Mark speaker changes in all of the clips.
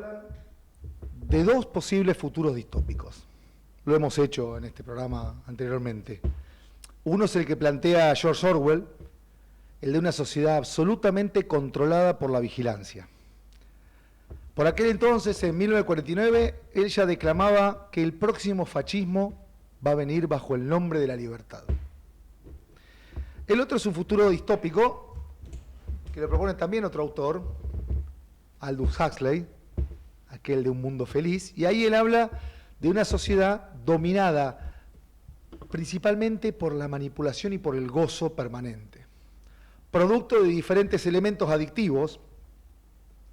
Speaker 1: hablan de dos posibles futuros distópicos. Lo hemos hecho en este programa anteriormente. Uno es el que plantea George Orwell, el de una sociedad absolutamente controlada por la vigilancia. Por aquel entonces, en 1949, él ya declamaba que el próximo fascismo va a venir bajo el nombre de la libertad. El otro es un futuro distópico, que lo propone también otro autor, Aldous Huxley, aquel de Un Mundo Feliz, y ahí él habla de una sociedad dominada principalmente por la manipulación y por el gozo permanente, producto de diferentes elementos adictivos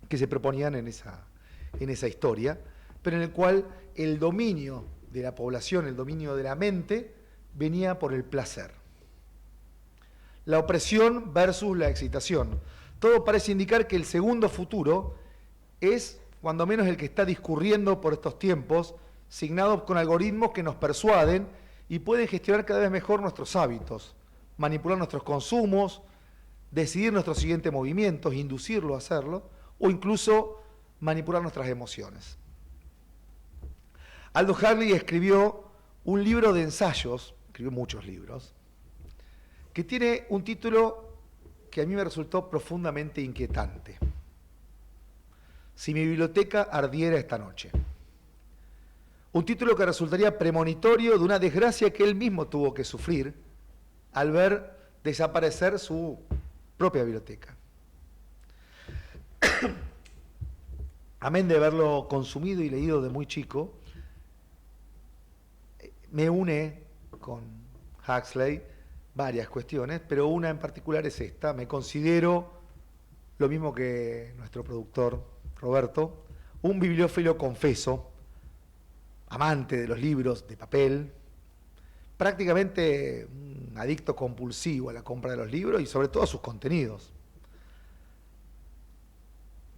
Speaker 1: que se proponían en esa historia, pero en el cual el dominio de la población, el dominio de la mente, venía por el placer. La opresión versus la excitación. Todo parece indicar que el segundo futuro es, cuando menos, el que está discurriendo por estos tiempos, signados con algoritmos que nos persuaden y pueden gestionar cada vez mejor nuestros hábitos, manipular nuestros consumos, decidir nuestros siguientes movimientos, inducirlo a hacerlo, o incluso manipular nuestras emociones. Aldous Huxley escribió un libro de ensayos, escribió muchos libros, que tiene un título que a mí me resultó profundamente inquietante. Si mi biblioteca ardiera esta noche. Un título que resultaría premonitorio de una desgracia que él mismo tuvo que sufrir al ver desaparecer su propia biblioteca. Amén de haberlo consumido y leído de muy chico, me une con Huxley varias cuestiones, pero una en particular es esta. Me considero, lo mismo que nuestro productor Roberto, un bibliófilo confeso, amante de los libros de papel, prácticamente un adicto compulsivo a la compra de los libros y sobre todo a sus contenidos.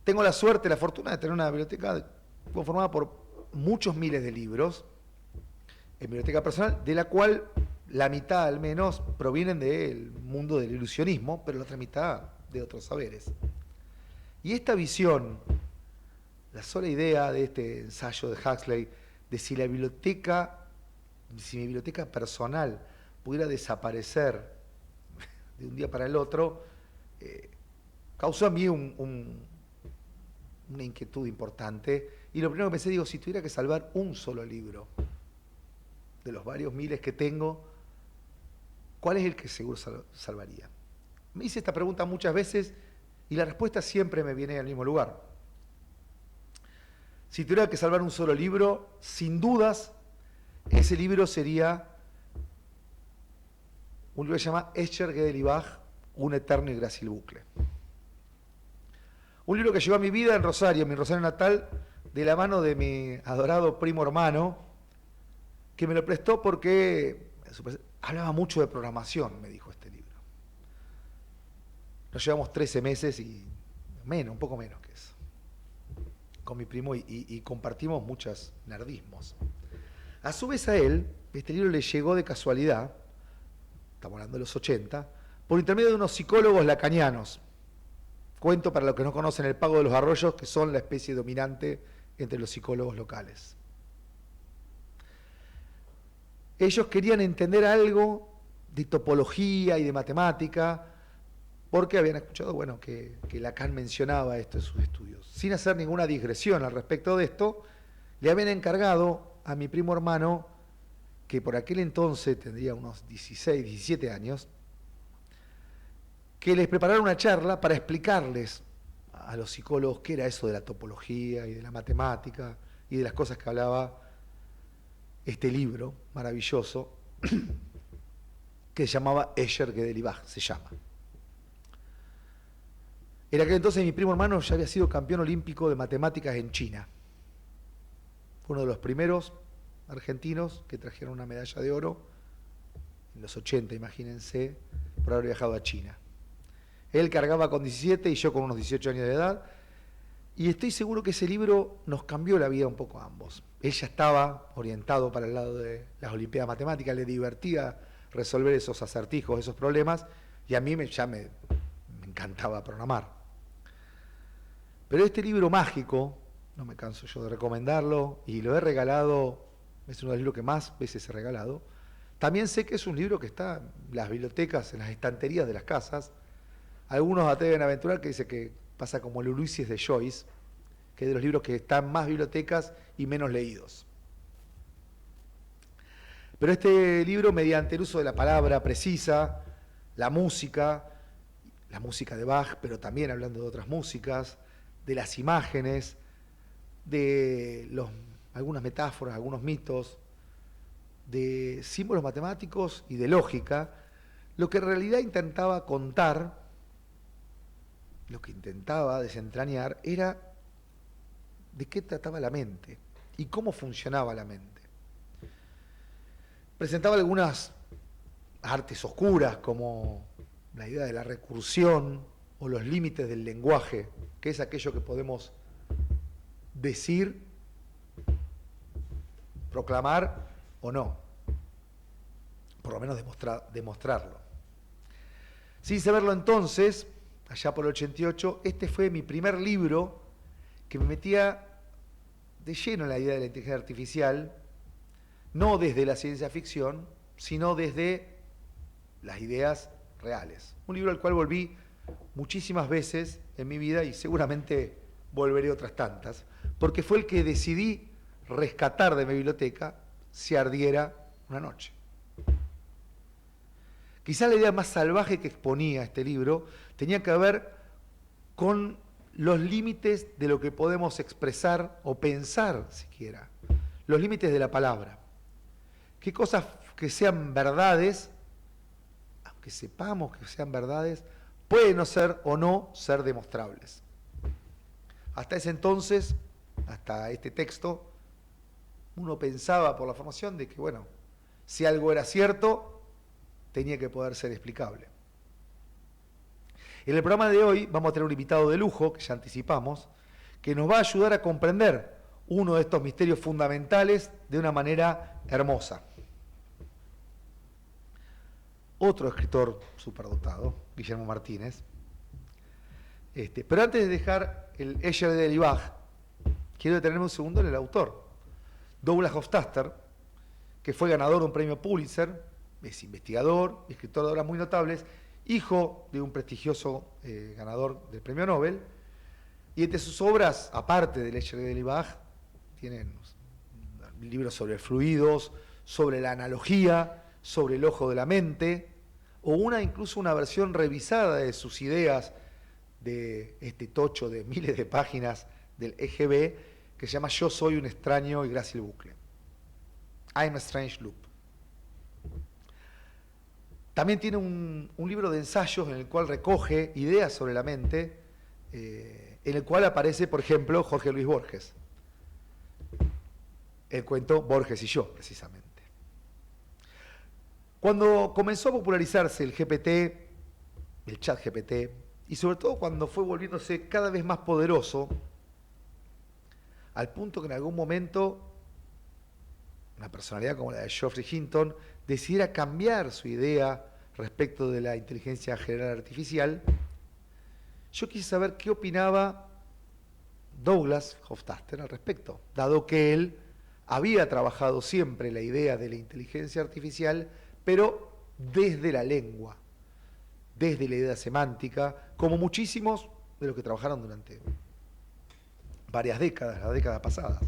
Speaker 1: Tengo la suerte, la fortuna de tener una biblioteca conformada por muchos miles de libros, en biblioteca personal, de la cual la mitad al menos provienen del mundo del ilusionismo, pero la otra mitad de otros saberes. Y esta visión, la sola idea de este ensayo de Huxley, de si mi biblioteca personal pudiera desaparecer de un día para el otro, causó a mí una inquietud importante. Y lo primero que pensé, digo, si tuviera que salvar un solo libro de los varios miles que tengo, ¿cuál es el que seguro salvaría? Me hice esta pregunta muchas veces y la respuesta siempre me viene al mismo lugar. Si tuviera que salvar un solo libro, sin dudas, ese libro sería un libro que se llama Escher Gedelibach, Un eterno y grácil bucle. Un libro que llegó a mi vida en Rosario, mi Rosario natal, de la mano de mi adorado primo hermano, que me lo prestó porque hablaba mucho de programación, me dijo este libro. Nos llevamos 13 meses y un poco menos que eso, con mi primo y compartimos muchos nerdismos. A su vez a él, este libro le llegó de casualidad, estamos hablando de los 80, por intermedio de unos psicólogos lacanianos. Cuento para los que no conocen el Pago de los Arroyos, que son la especie dominante entre los psicólogos locales. Ellos querían entender algo de topología y de matemática, porque habían escuchado, que Lacan mencionaba esto en sus estudios. Sin hacer ninguna digresión al respecto de esto, le habían encargado a mi primo hermano, que por aquel entonces tendría unos 16, 17 años, que les preparara una charla para explicarles a los psicólogos qué era eso de la topología y de la matemática y de las cosas que hablaba este libro maravilloso que se llamaba Escher Gedelibach, se llama. En aquel entonces mi primo hermano ya había sido campeón olímpico de matemáticas en China. Fue uno de los primeros argentinos que trajeron una medalla de oro en los 80, imagínense, por haber viajado a China. Él cargaba con 17 y yo con unos 18 años de edad, y estoy seguro que ese libro nos cambió la vida un poco a ambos. Él ya estaba orientado para el lado de las Olimpiadas Matemáticas, le divertía resolver esos acertijos, esos problemas, y a mí me encantaba programar. Pero este libro mágico no me canso yo de recomendarlo, y lo he regalado, es uno de los libros que más veces he regalado. También sé que es un libro que está en las bibliotecas, en las estanterías de las casas. Algunos atreven a aventurar que dice que pasa como el Ulises de Joyce, que es de los libros que están más bibliotecas y menos leídos. Pero este libro, mediante el uso de la palabra precisa, la música de Bach, pero también hablando de otras músicas, de las imágenes, de algunas metáforas, algunos mitos, de símbolos matemáticos y de lógica, lo que en realidad intentaba contar, lo que intentaba desentrañar, era de qué trataba la mente y cómo funcionaba la mente. Presentaba algunas artes oscuras, como la idea de la recursión o los límites del lenguaje, que es aquello que podemos decir, proclamar o no, por lo menos demostrarlo. Sin saberlo entonces, allá por el 88, este fue mi primer libro que me metía de lleno en la idea de la inteligencia artificial, no desde la ciencia ficción, sino desde las ideas reales. Un libro al cual volví muchísimas veces en mi vida y seguramente volveré otras tantas, porque fue el que decidí rescatar de mi biblioteca si ardiera una noche. Quizá la idea más salvaje que exponía este libro tenía que ver con los límites de lo que podemos expresar o pensar siquiera, los límites de la palabra. Qué cosas que sean verdades, aunque sepamos que sean verdades, pueden no ser o no ser demostrables. Hasta ese entonces, hasta este texto, uno pensaba por la formación de que, bueno, si algo era cierto, tenía que poder ser explicable. En el programa de hoy vamos a tener un invitado de lujo, que ya anticipamos, que nos va a ayudar a comprender uno de estos misterios fundamentales de una manera hermosa. Otro escritor superdotado, Guillermo Martínez. Pero antes de dejar el Escher de Bach, quiero detenerme un segundo en el autor, Douglas Hofstadter, que fue ganador de un premio Pulitzer, es investigador, escritor de obras muy notables, hijo de un prestigioso ganador del premio Nobel, y entre sus obras, aparte del Escher de Bach, tienen libros sobre fluidos, sobre la analogía, sobre el ojo de la mente, o incluso una versión revisada de sus ideas de este tocho de miles de páginas del EGB, que se llama Yo soy un extraño y grácil bucle. I'm a Strange Loop. También tiene un libro de ensayos en el cual recoge ideas sobre la mente, en el cual aparece, por ejemplo, Jorge Luis Borges. El cuento Borges y yo, precisamente. Cuando comenzó a popularizarse el GPT, el chat GPT, y sobre todo cuando fue volviéndose cada vez más poderoso, al punto que en algún momento una personalidad como la de Geoffrey Hinton decidiera cambiar su idea respecto de la inteligencia general artificial, yo quise saber qué opinaba Douglas Hofstadter al respecto, dado que él había trabajado siempre la idea de la inteligencia artificial, pero desde la lengua, desde la idea semántica, como muchísimos de los que trabajaron durante varias décadas, las décadas pasadas.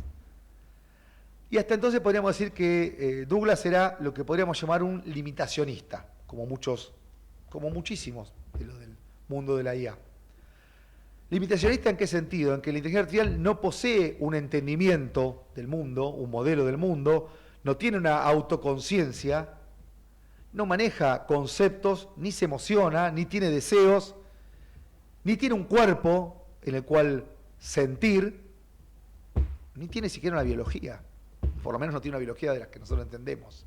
Speaker 1: Y hasta entonces podríamos decir que Douglas era lo que podríamos llamar un limitacionista, como muchísimos de los del mundo de la IA. ¿Limitacionista en qué sentido? En que la inteligencia artificial no posee un entendimiento del mundo, un modelo del mundo, no tiene una autoconciencia, no maneja conceptos, ni se emociona, ni tiene deseos, ni tiene un cuerpo en el cual sentir, ni tiene siquiera una biología. Por lo menos no tiene una biología de la que nosotros entendemos.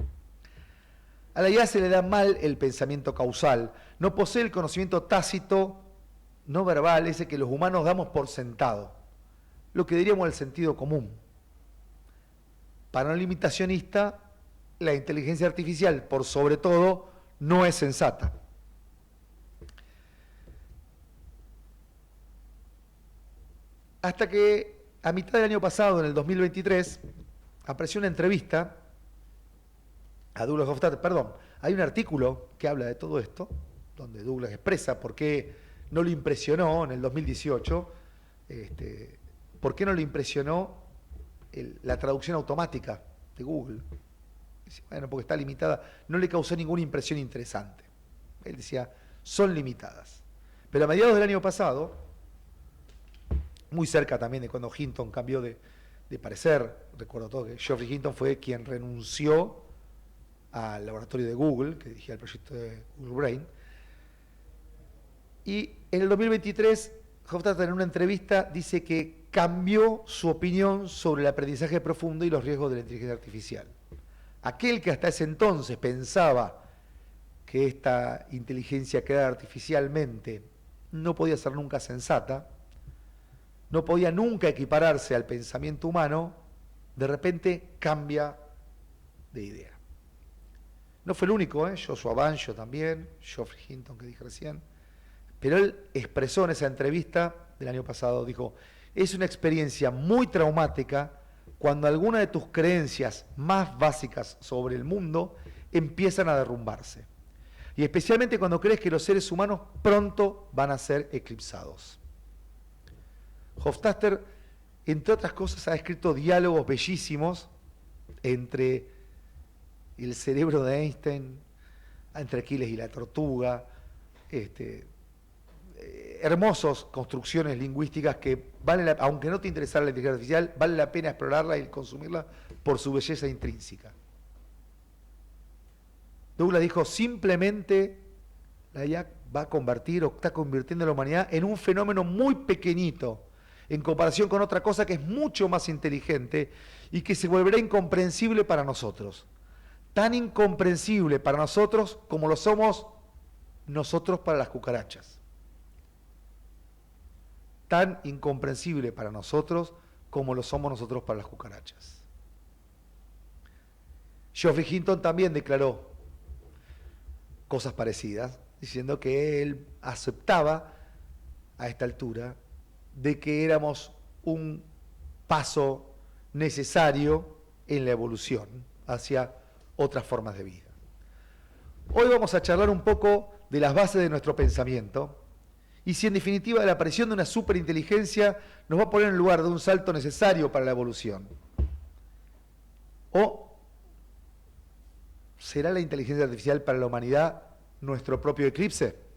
Speaker 1: A la IA se le da mal el pensamiento causal, no posee el conocimiento tácito, no verbal, ese que los humanos damos por sentado, lo que diríamos el sentido común. Para un limitacionista, la inteligencia artificial, por sobre todo, no es sensata. Hasta que a mitad del año pasado, en el 2023, apareció una entrevista a Douglas Hofstadter. Perdón, hay un artículo que habla de todo esto, donde Douglas expresa por qué no lo impresionó en el 2018, por qué no le impresionó la traducción automática de Google. Dice, bueno, porque está limitada, no le causó ninguna impresión interesante. Él decía, son limitadas. Pero a mediados del año pasado, muy cerca también de cuando Hinton cambió de parecer, recuerdo todo que Geoffrey Hinton fue quien renunció al laboratorio de Google, que dirigía el proyecto de Google Brain. Y en el 2023, Hofstadter en una entrevista dice que cambió su opinión sobre el aprendizaje profundo y los riesgos de la inteligencia artificial. Aquel que hasta ese entonces pensaba que esta inteligencia creada artificialmente no podía ser nunca sensata, no podía nunca equipararse al pensamiento humano, de repente cambia de idea. No fue el único, Joshua Banjo también, Geoffrey Hinton que dije recién, pero él expresó en esa entrevista del año pasado, dijo, es una experiencia muy traumática cuando alguna de tus creencias más básicas sobre el mundo empiezan a derrumbarse. Y especialmente cuando crees que los seres humanos pronto van a ser eclipsados. Hofstadter, entre otras cosas, ha escrito diálogos bellísimos entre el cerebro de Einstein, entre Aquiles y la tortuga, hermosas construcciones lingüísticas que aunque no te interesara la inteligencia artificial, vale la pena explorarla y consumirla por su belleza intrínseca. Douglas dijo, simplemente la IA va a convertir o está convirtiendo a la humanidad en un fenómeno muy pequeñito en comparación con otra cosa que es mucho más inteligente y que se volverá incomprensible para nosotros. Tan incomprensible para nosotros como lo somos nosotros para las cucarachas. Tan incomprensible para nosotros como lo somos nosotros para las cucarachas. Geoffrey Hinton también declaró cosas parecidas, diciendo que él aceptaba a esta altura de que éramos un paso necesario en la evolución hacia otras formas de vida. Hoy vamos a charlar un poco de las bases de nuestro pensamiento y si en definitiva la aparición de una superinteligencia nos va a poner en lugar de un salto necesario para la evolución. ¿O será la inteligencia artificial para la humanidad nuestro propio eclipse?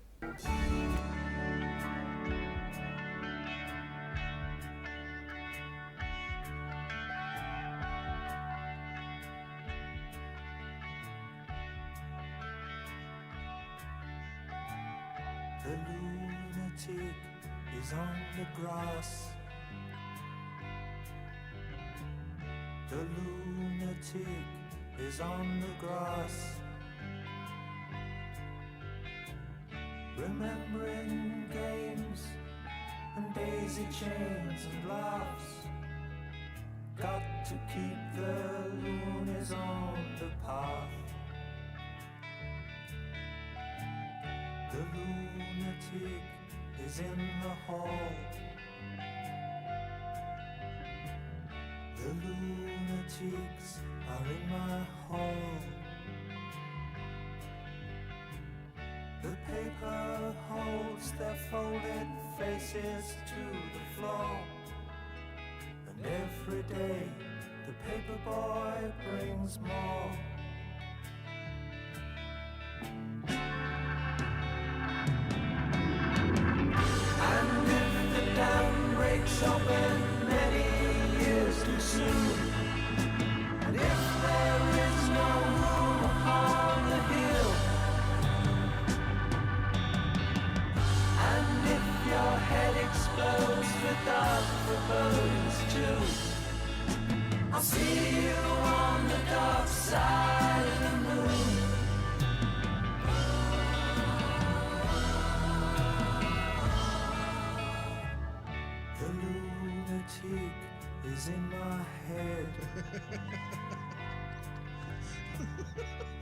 Speaker 2: The lunatic is on the grass. The lunatic is on the grass. Remembering games and daisy chains and laughs. Got to keep the loonies on the path. The lunatic is in the hall. The lunatics are in my hall. The paper holds their folded faces to the floor. And every day the paper boy brings more. Breaks open many years too soon. And if there is no room upon the hill, and if your head explodes without the bones too, I'll see you on the dark side of the moon. Is in my head.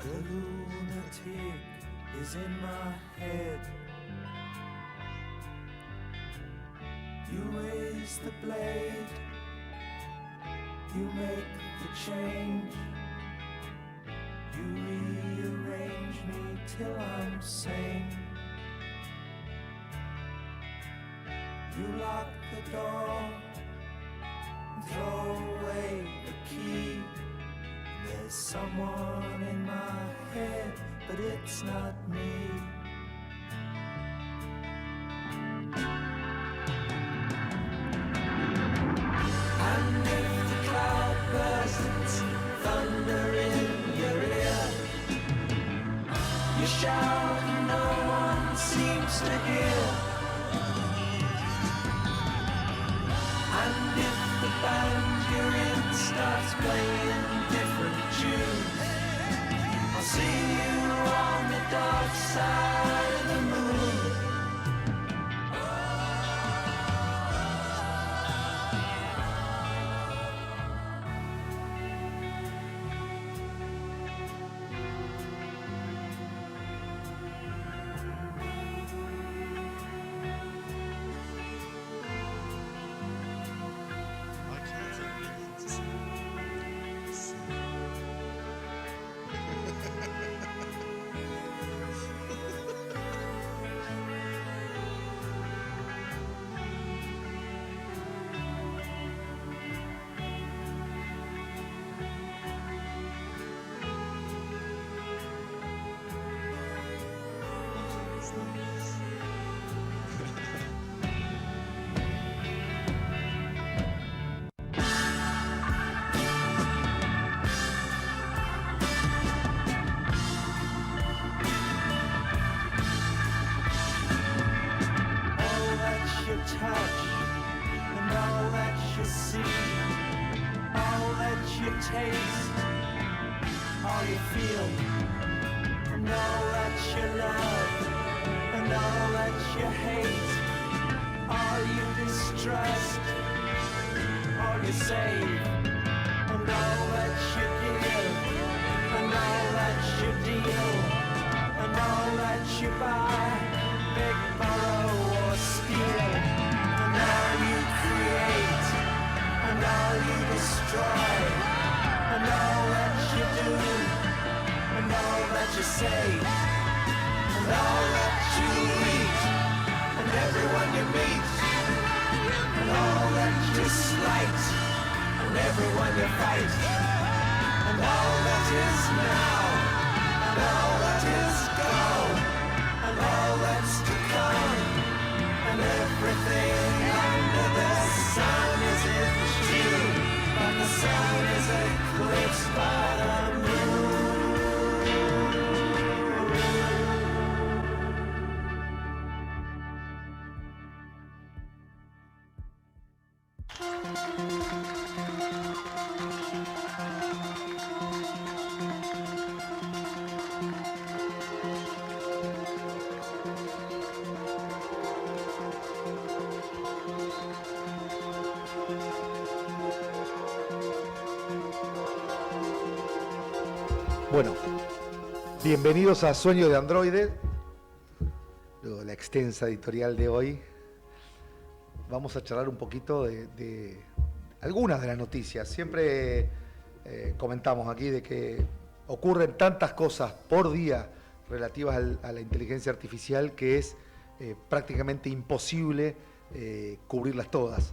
Speaker 2: The lunatic is in my head. You raise the blade You make the change. You rearrange me till I'm sane. You lock the door and throw away the key. There's someone in my head, but it's not me. And if the cloud bursts, thunder in your ear, you shout and no one seems to hear. And if the band you're in starts playing different tunes, I'll see you on the dark side of the moon. Touch and all that you see, all that you taste, all you feel, and all that you love, and all that you hate, all you distrust, all you save, and all that you give, and all that you deal, and all that you buy, big borrow or steal. All you create, and all you destroy, and all that you do, and all that you say, and all that you eat, and everyone you meet, and all that you slight, and everyone you fight, and all that is now, and all that is gone, and all that's to come. And everything under the sun is in June, but the sun is eclipsed by the moon.
Speaker 1: Bueno, bienvenidos a Sueño de Androide, luego de la extensa editorial de hoy. Vamos a charlar un poquito de algunas de las noticias. Siempre comentamos aquí de que ocurren tantas cosas por día relativas a la inteligencia artificial que es prácticamente imposible cubrirlas todas.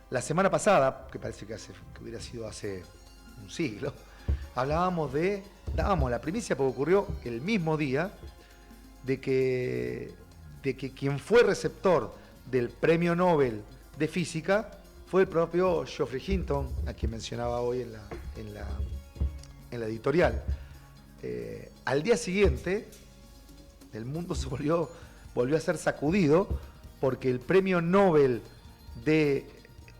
Speaker 1: La semana pasada, que parece que hubiera sido hace un siglo, dábamos la primicia porque ocurrió el mismo día de que quien fue receptor del Premio Nobel de Física fue el propio Geoffrey Hinton, a quien mencionaba hoy en la editorial. Al día siguiente, el mundo se volvió a ser sacudido porque el Premio Nobel de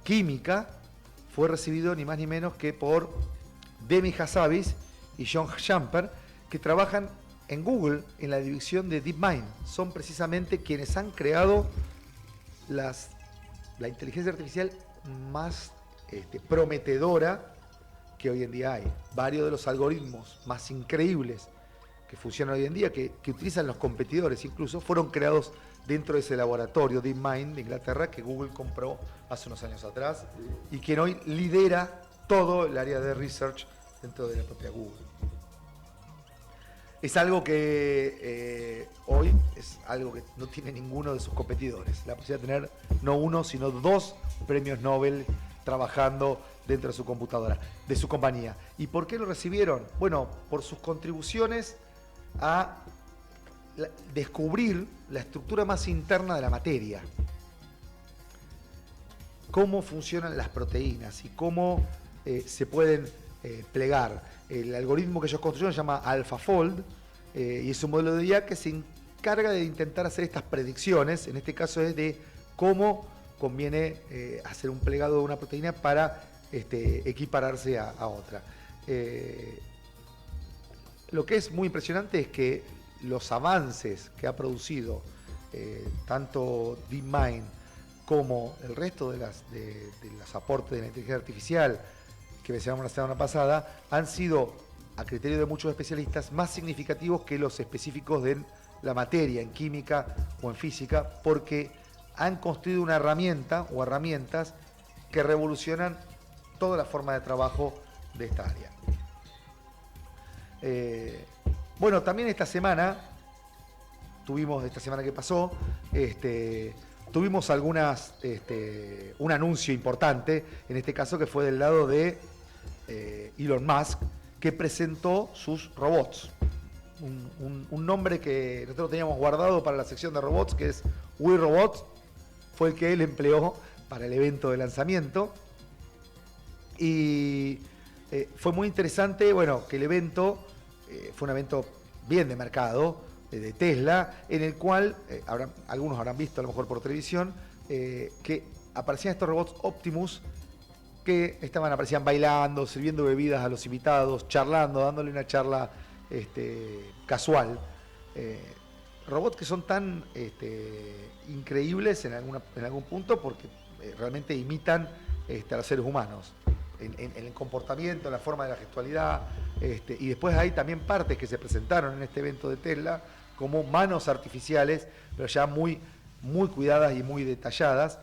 Speaker 1: Química fue recibido ni más ni menos que por Demi Hassabis y John Jumper, que trabajan en Google en la división de DeepMind. Son precisamente quienes han creado la inteligencia artificial más prometedora que hoy en día hay. Varios de los algoritmos más increíbles que funcionan hoy en día, que utilizan los competidores incluso, fueron creados dentro de ese laboratorio DeepMind de Inglaterra que Google compró hace unos años atrás y quien hoy lidera todo el área de research dentro de la propia Google. Es algo que hoy es algo que no tiene ninguno de sus competidores. La posibilidad de tener no uno, sino 2 premios Nobel trabajando dentro de su computadora, de su compañía. ¿Y por qué lo recibieron? Bueno, por sus contribuciones a descubrir la estructura más interna de la materia. Cómo funcionan las proteínas y cómo se pueden plegar. El algoritmo que ellos construyeron se llama AlphaFold y es un modelo de IA que se encarga de intentar hacer estas predicciones. En este caso es de cómo conviene hacer un plegado de una proteína para equipararse a otra. Lo que es muy impresionante es que los avances que ha producido tanto DeepMind como el resto de los aportes de la inteligencia artificial que mencionamos la semana pasada han sido, a criterio de muchos especialistas, más significativos que los específicos de la materia, en química o en física, porque han construido una herramienta o herramientas que revolucionan toda la forma de trabajo de esta área. Bueno, también esta semana que pasó, tuvimos un anuncio importante, en este caso que fue del lado de Elon Musk, que presentó sus robots. Un nombre que nosotros teníamos guardado para la sección de robots, que es We Robots, fue el que él empleó para el evento de lanzamiento. Y fue muy interesante, bueno, que el evento fue un evento bien de mercado, de Tesla, en el cual, algunos habrán visto a lo mejor por televisión, que aparecían estos robots Optimus que aparecían bailando, sirviendo bebidas a los invitados, charlando, dándole una charla casual. Robots que son tan increíbles en algún punto porque realmente imitan a los seres humanos en el comportamiento, en la forma de la gestualidad, y después hay también partes que se presentaron en este evento de Tesla como manos artificiales, pero ya muy, muy cuidadas y muy detalladas.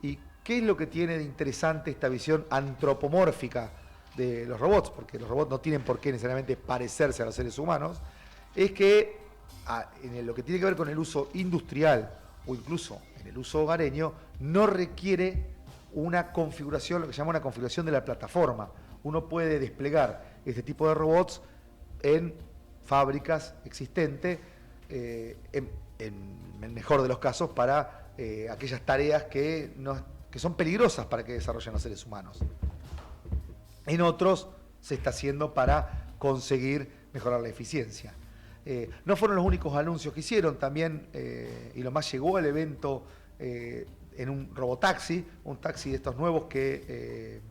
Speaker 1: ¿Y qué es lo que tiene de interesante esta visión antropomórfica de los robots? Porque los robots no tienen por qué necesariamente parecerse a los seres humanos. Es que en lo que tiene que ver con el uso industrial o incluso en el uso hogareño, no requiere una configuración, lo que se llama una configuración de la plataforma. Uno puede desplegar este tipo de robots en fábricas existentes, en el mejor de los casos, para aquellas tareas que son peligrosas para que desarrollen los seres humanos. En otros se está haciendo para conseguir mejorar la eficiencia. No fueron los únicos anuncios que hicieron, también Elon Musk llegó al evento en un robotaxi, un taxi de estos nuevos que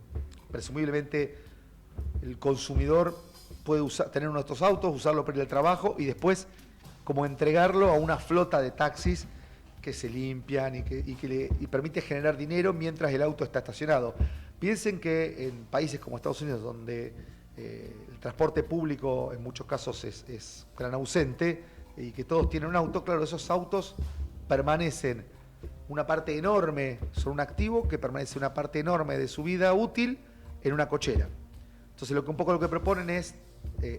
Speaker 1: presumiblemente el consumidor puede tener uno de estos autos, usarlo para ir al trabajo y después como entregarlo a una flota de taxis que se limpian y permite generar dinero mientras el auto está estacionado. Piensen que en países como Estados Unidos, donde el transporte público en muchos casos es gran ausente y que todos tienen un auto, claro, esos autos permanecen una parte enorme, son un activo que permanece una parte enorme de su vida útil en una cochera. Entonces un poco lo que proponen es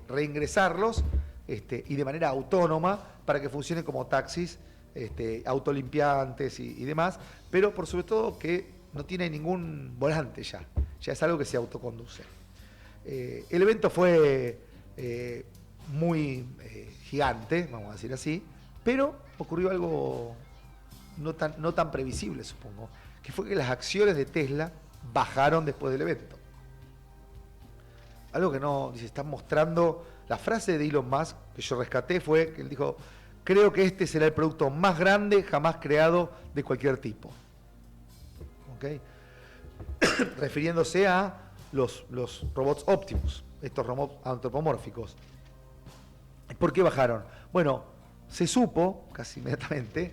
Speaker 1: reingresarlos y de manera autónoma para que funcionen como taxis, autolimpiantes y demás, pero por sobre todo que no tiene ningún volante ya es algo que se autoconduce. El evento fue muy gigante, vamos a decir así, pero ocurrió algo no tan previsible, supongo, que fue que las acciones de Tesla bajaron después del evento. Algo que no, se está mostrando, la frase de Elon Musk que yo rescaté fue que él dijo: creo que este será el producto más grande jamás creado de cualquier tipo. ¿Okay? Refiriéndose a los robots Optimus, estos robots antropomórficos. ¿Por qué bajaron? Bueno, se supo casi inmediatamente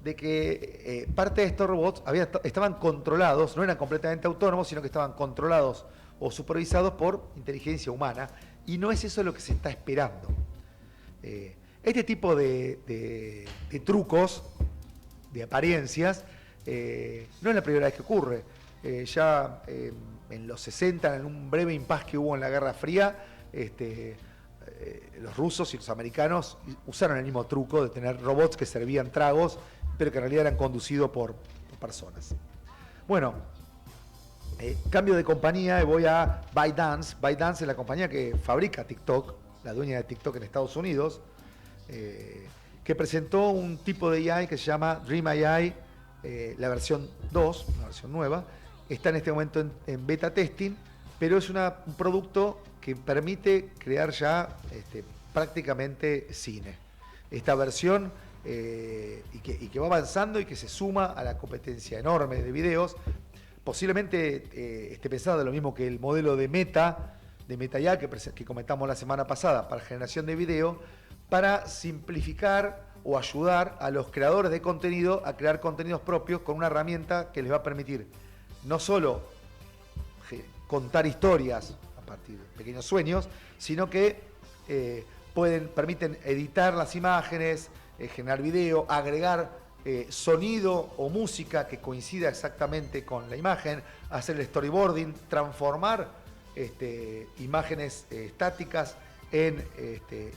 Speaker 1: de que parte de estos robots estaban controlados, no eran completamente autónomos, sino que estaban controlados o supervisados por inteligencia humana, y no es eso lo que se está esperando. Este tipo de trucos, de apariencias, no es la primera vez que ocurre. En los 60, en un breve impasse que hubo en la Guerra Fría, los rusos y los americanos usaron el mismo truco de tener robots que servían tragos, pero que en realidad eran conducidos por personas. Bueno, cambio de compañía y voy a ByteDance. ByteDance es la compañía que fabrica TikTok, la dueña de TikTok en Estados Unidos, que presentó un tipo de AI que se llama Dream AI, la versión 2, una versión nueva. Está en este momento en beta testing, pero es un producto que permite crear ya prácticamente cine. Esta versión y que va avanzando y que se suma a la competencia enorme de videos, posiblemente esté pensado de lo mismo que el modelo de Meta AI que comentamos la semana pasada para generación de video, para simplificar o ayudar a los creadores de contenido a crear contenidos propios con una herramienta que les va a permitir no solo contar historias a partir de pequeños sueños, sino que permiten editar las imágenes, generar video, agregar sonido o música que coincida exactamente con la imagen, hacer el storyboarding, transformar imágenes estáticas en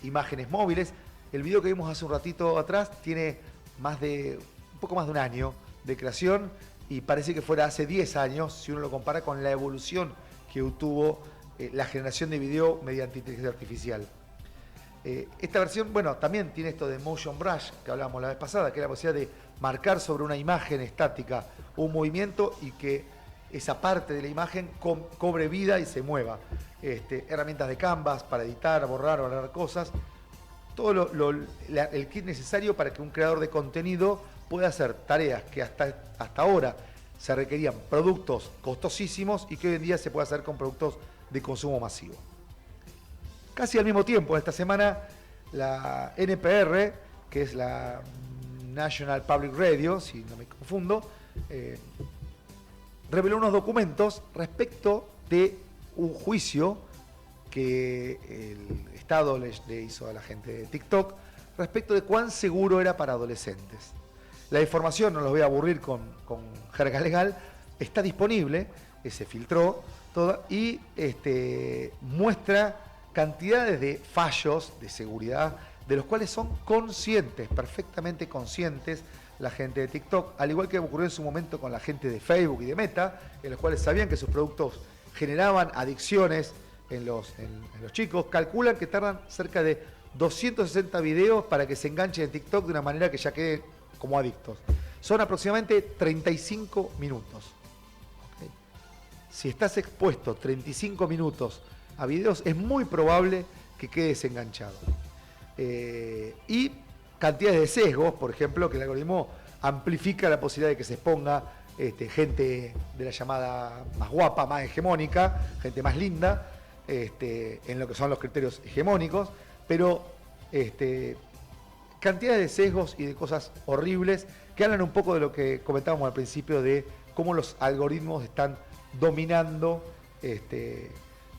Speaker 1: imágenes móviles. El video que vimos hace un ratito atrás tiene un poco más de un año de creación y parece que fuera hace 10 años si uno lo compara con la evolución que tuvo la generación de video mediante inteligencia artificial. Esta versión, bueno, también tiene esto de Motion Brush que hablábamos la vez pasada, que es la posibilidad de marcar sobre una imagen estática un movimiento y que esa parte de la imagen cobre vida y se mueva. Herramientas de Canvas para editar, borrar cosas. Todo el kit necesario para que un creador de contenido pueda hacer tareas que hasta ahora se requerían productos costosísimos y que hoy en día se puede hacer con productos de consumo masivo. Casi al mismo tiempo, esta semana, la NPR, que es la National Public Radio, si no me confundo, reveló unos documentos respecto de un juicio que el Estado le hizo a la gente de TikTok respecto de cuán seguro era para adolescentes. La información, no los voy a aburrir con jerga legal, está disponible, se filtró toda y muestra cantidades de fallos de seguridad de los cuales son conscientes, perfectamente conscientes la gente de TikTok, al igual que ocurrió en su momento con la gente de Facebook y de Meta, en los cuales sabían que sus productos generaban adicciones en los chicos. Calculan que tardan cerca de 260 videos para que se enganchen en TikTok de una manera que ya queden como adictos. Son aproximadamente 35 minutos. ¿Okay? Si estás expuesto 35 minutos a videos, es muy probable que quedes enganchado. Y cantidades de sesgos, por ejemplo, que el algoritmo amplifica la posibilidad de que se exponga gente de la llamada más guapa, más hegemónica, gente más linda, en lo que son los criterios hegemónicos, pero cantidades de sesgos y de cosas horribles que hablan un poco de lo que comentábamos al principio de cómo los algoritmos están dominando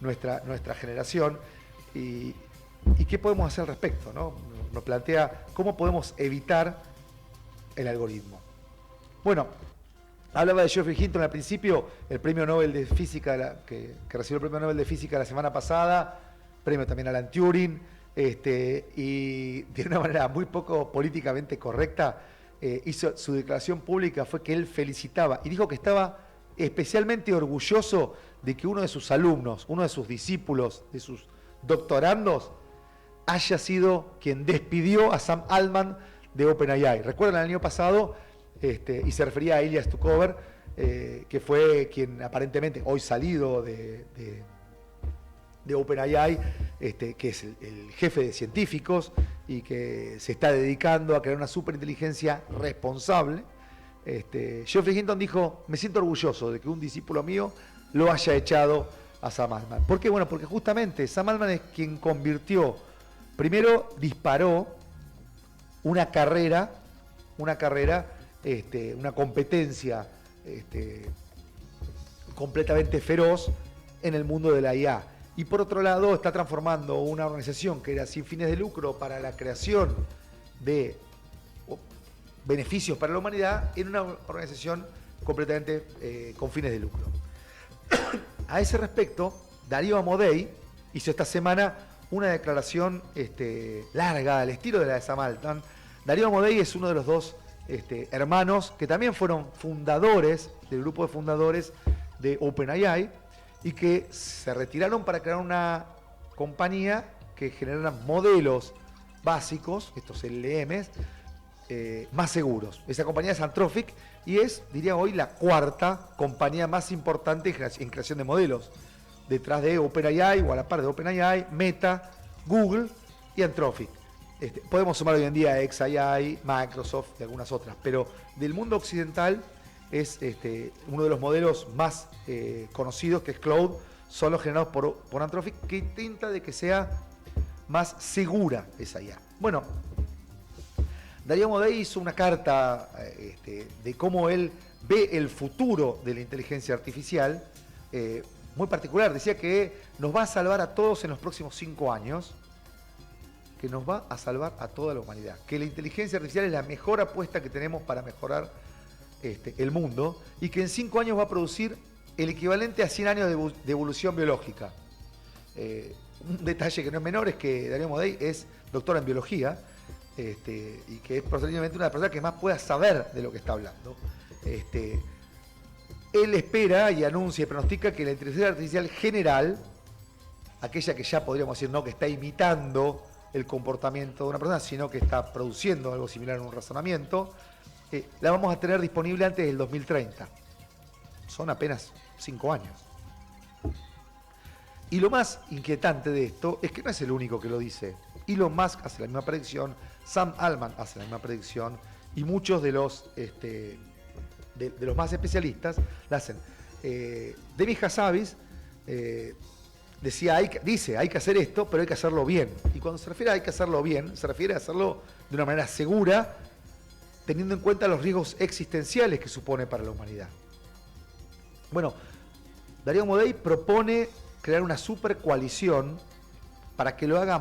Speaker 1: nuestra generación y qué podemos hacer al respecto, ¿no? Nos plantea cómo podemos evitar el algoritmo. Bueno, hablaba de Geoffrey Hinton al principio, el premio Nobel de Física, que recibió el premio Nobel de Física la semana pasada, premio también Alan Turing, y de una manera muy poco políticamente correcta, hizo su declaración pública, fue que él felicitaba y dijo que estaba especialmente orgulloso de que uno de sus alumnos, uno de sus discípulos, de sus doctorandos, haya sido quien despidió a Sam Altman de OpenAI. Recuerdan el año pasado, y se refería a Ilya Sutskever, que fue quien aparentemente, hoy salido de OpenAI, que es el jefe de científicos y que se está dedicando a crear una superinteligencia responsable. Geoffrey Hinton dijo, me siento orgulloso de que un discípulo mío lo haya echado a Sam Altman. ¿Por qué? Bueno, porque justamente Sam Altman es quien convirtió, primero disparó una carrera, una competencia completamente feroz en el mundo de la IA. Y por otro lado, está transformando una organización que era sin fines de lucro para la creación de beneficios para la humanidad en una organización completamente con fines de lucro. A ese respecto, Darío Amodei hizo esta semana una declaración larga, al estilo de la de Sam Altman. Darío Amodei es uno de los dos hermanos que también fueron fundadores del grupo de fundadores de OpenAI y que se retiraron para crear una compañía que generara modelos básicos, estos LLMs, más seguros. Esa compañía es Anthropic y es, diría hoy, la cuarta compañía más importante en creación de modelos. Detrás de OpenAI o a la par de OpenAI, Meta, Google y Anthropic. Podemos sumar hoy en día a xAI, Microsoft y algunas otras, pero del mundo occidental es uno de los modelos más conocidos, que es Claude, son los generados por Anthropic, que intenta de que sea más segura esa IA. Bueno, Darío Amodei hizo una carta de cómo él ve el futuro de la inteligencia artificial, muy particular. Decía que nos va a salvar a todos en los próximos 5 años, que nos va a salvar a toda la humanidad, que la inteligencia artificial es la mejor apuesta que tenemos para mejorar el mundo y que en 5 años va a producir el equivalente a 100 años de evolución biológica. Un detalle que no es menor es que Darío Amodei es doctor en biología y que es posiblemente una de las personas que más pueda saber de lo que está hablando. Él espera y anuncia y pronostica que la inteligencia artificial general, aquella que ya podríamos decir no que está imitando el comportamiento de una persona, sino que está produciendo algo similar en un razonamiento, la vamos a tener disponible antes del 2030. Son apenas 5 años. Y lo más inquietante de esto es que no es el único que lo dice. Elon Musk hace la misma predicción, Sam Altman hace la misma predicción y muchos de los los más especialistas la hacen. Demis Hassabis dice hay que hacer esto, pero hay que hacerlo bien. Y cuando se refiere a hay que hacerlo bien, se refiere a hacerlo de una manera segura, teniendo en cuenta los riesgos existenciales que supone para la humanidad. Bueno, Darío Amodei propone crear una super coalición para que lo haga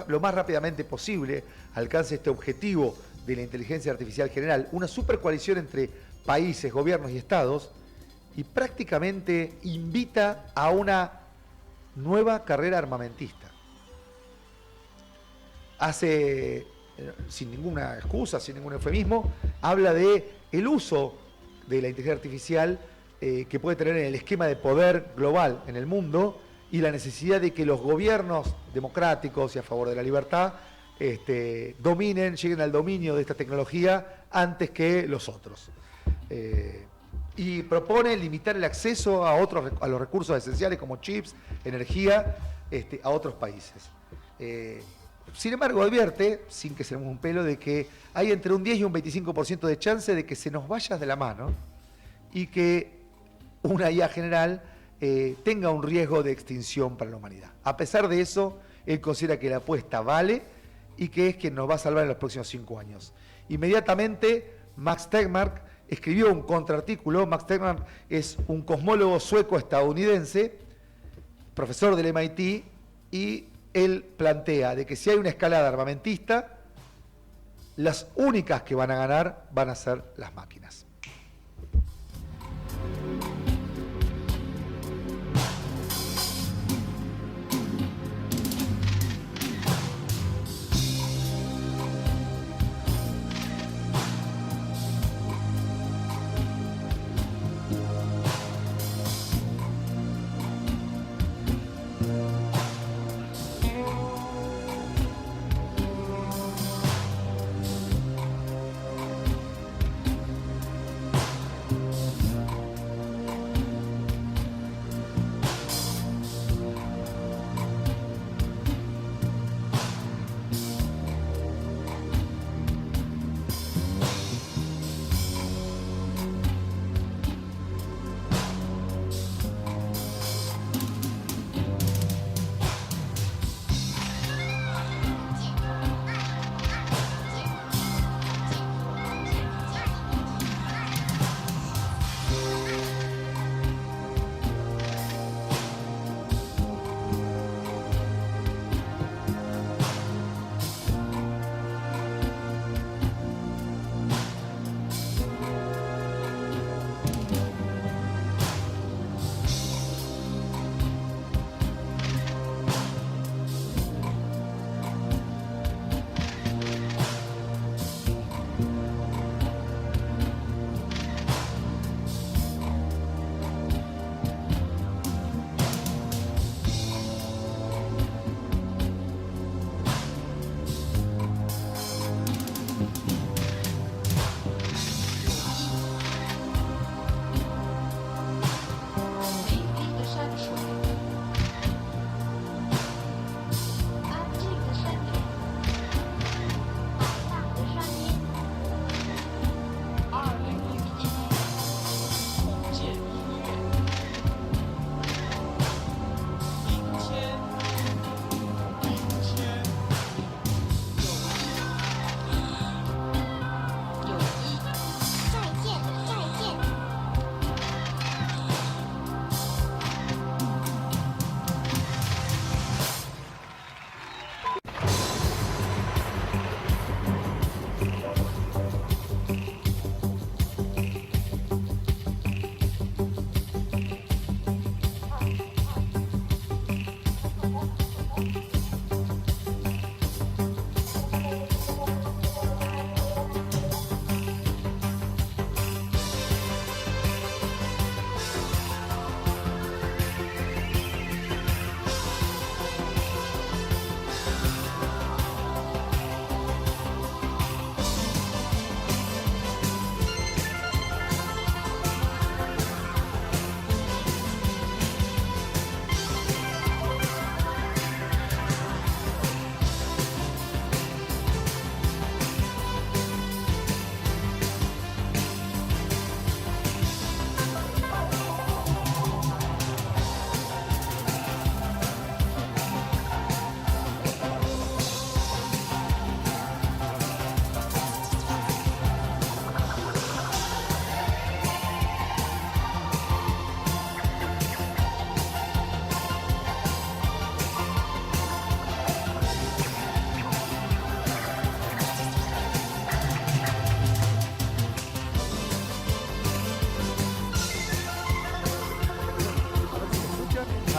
Speaker 1: lo más rápidamente posible, alcance este objetivo de la inteligencia artificial general, una super coalición entre países, gobiernos y estados, y prácticamente invita a una nueva carrera armamentista. Hace, sin ninguna excusa, sin ningún eufemismo, habla de el uso de la inteligencia artificial que puede tener en el esquema de poder global en el mundo y la necesidad de que los gobiernos democráticos y a favor de la libertad lleguen al dominio de esta tecnología antes que los otros. Y propone limitar el acceso a los recursos esenciales como chips, energía, a otros países. Sin embargo, advierte, sin que se le mueva un pelo, de que hay entre un 10 y un 25% de chance de que se nos vaya de la mano y que una IA general tenga un riesgo de extinción para la humanidad. A pesar de eso, él considera que la apuesta vale y que es quien nos va a salvar en los próximos 5 años. Inmediatamente, Max Tegmark escribió un contraartículo. Max Tegmark es un cosmólogo sueco-estadounidense, profesor del MIT, y él plantea de que si hay una escalada armamentista, las únicas que van a ganar van a ser las máquinas.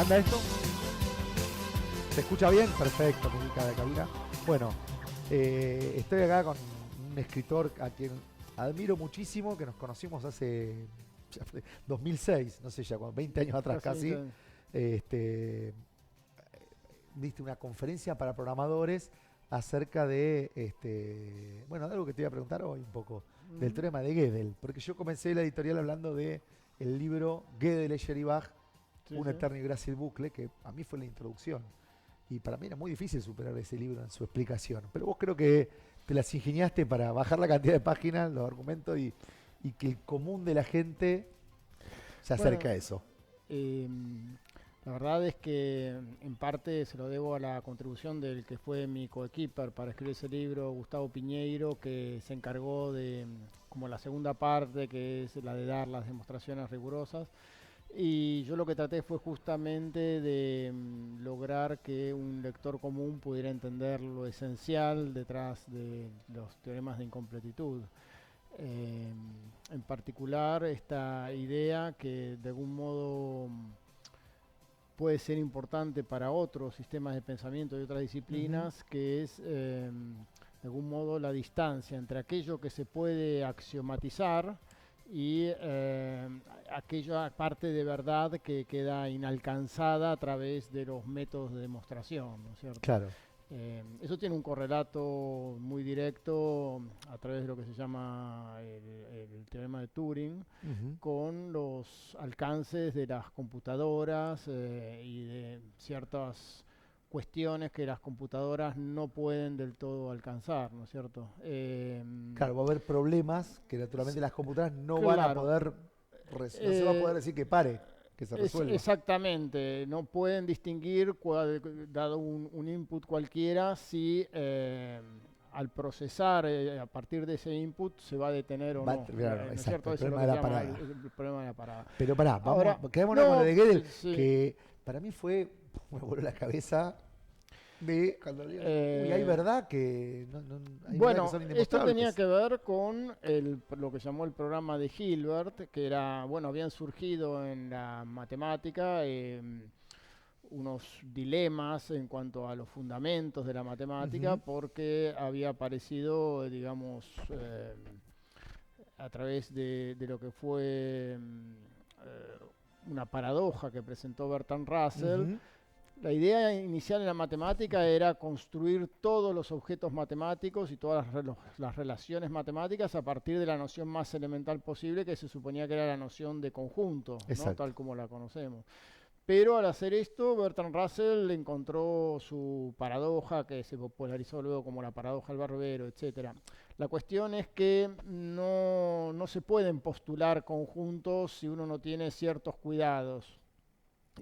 Speaker 1: ¿Anda esto? ¿Se escucha bien? Perfecto, música de cabina. Bueno, estoy acá con un escritor a quien admiro muchísimo, que nos conocimos hace 2006, no sé ya, 20 años atrás casi. Diste una conferencia para programadores acerca de, bueno, de algo que te iba a preguntar hoy un poco, del teorema de Gödel, porque yo comencé la editorial hablando de el libro Gödel, Escher y Bach, un eterno y grácil bucle, que a mí fue la introducción. Y para mí era muy difícil superar ese libro en su explicación. Pero vos creo que te las ingeniaste para bajar la cantidad de páginas, los argumentos y que el común de la gente se acerque a eso.
Speaker 3: La verdad es que en parte se lo debo a la contribución del que fue mi coequiper para escribir ese libro, Gustavo Piñeiro, que se encargó de como la segunda parte, que es la de dar las demostraciones rigurosas. Y yo lo que traté fue justamente de lograr que un lector común pudiera entender lo esencial detrás de los teoremas de incompletitud. En particular, esta idea que de algún modo puede ser importante para otros sistemas de pensamiento y otras disciplinas, que es de algún modo la distancia entre aquello que se puede axiomatizar y aquella parte de verdad que queda inalcanzada a través de los métodos de demostración, ¿no es cierto?
Speaker 1: Claro.
Speaker 3: Eso tiene un correlato muy directo a través de lo que se llama el teorema de Turing, con los alcances de las computadoras y de ciertas cuestiones que las computadoras no pueden del todo alcanzar, ¿no es cierto?
Speaker 1: Claro, va a haber problemas que naturalmente las computadoras no van a poder, no se va a poder decir que pare, que se resuelva.
Speaker 3: Exactamente, no pueden distinguir, dado un input cualquiera, si al procesar a partir de ese input se va a detener o no.
Speaker 1: Claro,
Speaker 3: ¿no es
Speaker 1: exacto,
Speaker 3: cierto?
Speaker 1: el problema de la parada.
Speaker 3: El problema de la parada.
Speaker 1: Pero pará,
Speaker 3: Ahora,
Speaker 1: quedémonos con lo de Gödel,
Speaker 3: sí.
Speaker 1: que para mí me voló la cabeza de cuando digo, uy, hay verdad que hay
Speaker 3: bueno,
Speaker 1: verdad que son
Speaker 3: esto
Speaker 1: indemostrables.
Speaker 3: tenía que ver con lo que llamó el programa de Hilbert, que era, bueno, habían surgido en la matemática unos dilemas en cuanto a los fundamentos de la matemática, porque había aparecido, digamos, a través de lo que fue una paradoja que presentó Bertrand Russell. La idea inicial en la matemática era construir todos los objetos matemáticos y todas las relaciones matemáticas a partir de la noción más elemental posible, que se suponía que era la noción de conjunto, ¿no? Tal como la conocemos. Pero al hacer esto, Bertrand Russell encontró su paradoja, que se popularizó luego como la paradoja del barbero, etc. La cuestión es que no se pueden postular conjuntos si uno no tiene ciertos cuidados.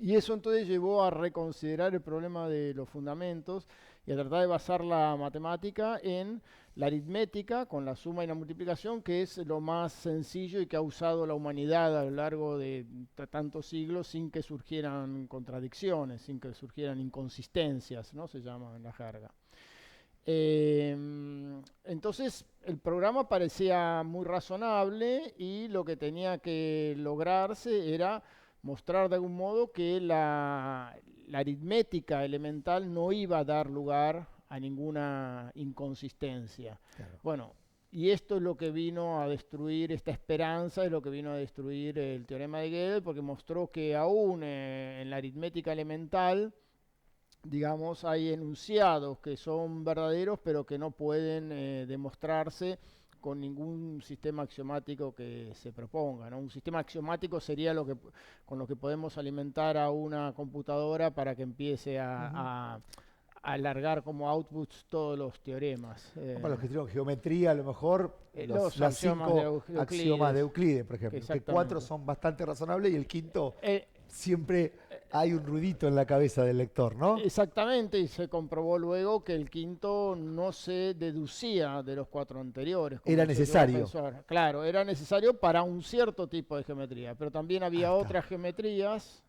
Speaker 3: Y eso entonces llevó a reconsiderar el problema de los fundamentos y a tratar de basar la matemática en la aritmética con la suma y la multiplicación, que es lo más sencillo y que ha usado la humanidad a lo largo de tantos siglos sin que surgieran contradicciones, sin que surgieran inconsistencias, ¿no? Se llama en la jerga. Entonces el programa parecía muy razonable y lo que tenía que lograrse era mostrar de algún modo que la aritmética elemental no iba a dar lugar a ninguna inconsistencia. Claro. Bueno, y esto es lo que vino a destruir, esta esperanza es lo que vino a destruir el teorema de Gödel, porque mostró que aún en la aritmética elemental, digamos, hay enunciados que son verdaderos, pero que no pueden demostrarse con ningún sistema axiomático que se proponga, ¿no? Un sistema axiomático sería con lo que podemos alimentar a una computadora para que empiece a alargar como outputs todos los teoremas.
Speaker 1: Para los que estudian geometría, a lo mejor los cinco axiomas de Euclides, por ejemplo, que 4 son bastante razonables y el quinto siempre hay un ruidito en la cabeza del lector, ¿no?
Speaker 3: Exactamente, y se comprobó luego que el quinto no se deducía de los 4 anteriores.
Speaker 1: Era necesario.
Speaker 3: Claro, era necesario para un cierto tipo de geometría, pero también había otras geometrías,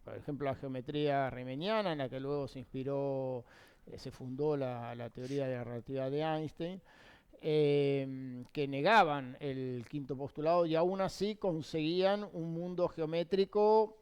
Speaker 3: por ejemplo la geometría riemanniana, en la que luego se inspiró, se fundó la teoría de la relatividad de Einstein, que negaban el quinto postulado y aún así conseguían un mundo geométrico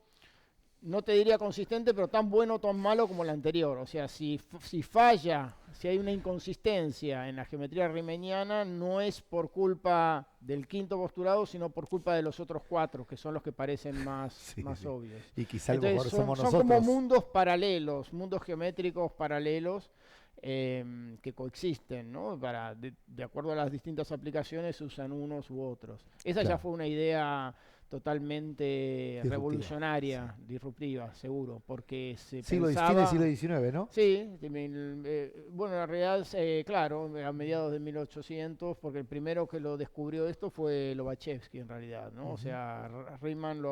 Speaker 3: no te diría consistente, pero tan bueno o tan malo como el anterior. O sea, si falla, si hay una inconsistencia en la geometría riemanniana, no es por culpa del quinto postulado, sino por culpa de los otros 4, que son los que parecen más obvios.
Speaker 1: Y quizá a lo mejor
Speaker 3: Entonces,
Speaker 1: somos
Speaker 3: son
Speaker 1: nosotros.
Speaker 3: como mundos paralelos, mundos geométricos paralelos que coexisten, ¿no? De acuerdo a las distintas aplicaciones se usan unos u otros. Esa ya fue una idea totalmente revolucionaria, disruptiva, seguro, porque se pensaba...
Speaker 1: Siglo XIX, ¿no?
Speaker 3: Sí, bueno, en realidad, claro, a mediados de 1800, porque el primero que lo descubrió esto fue Lobachevsky, en realidad, ¿no? O sea, Riemann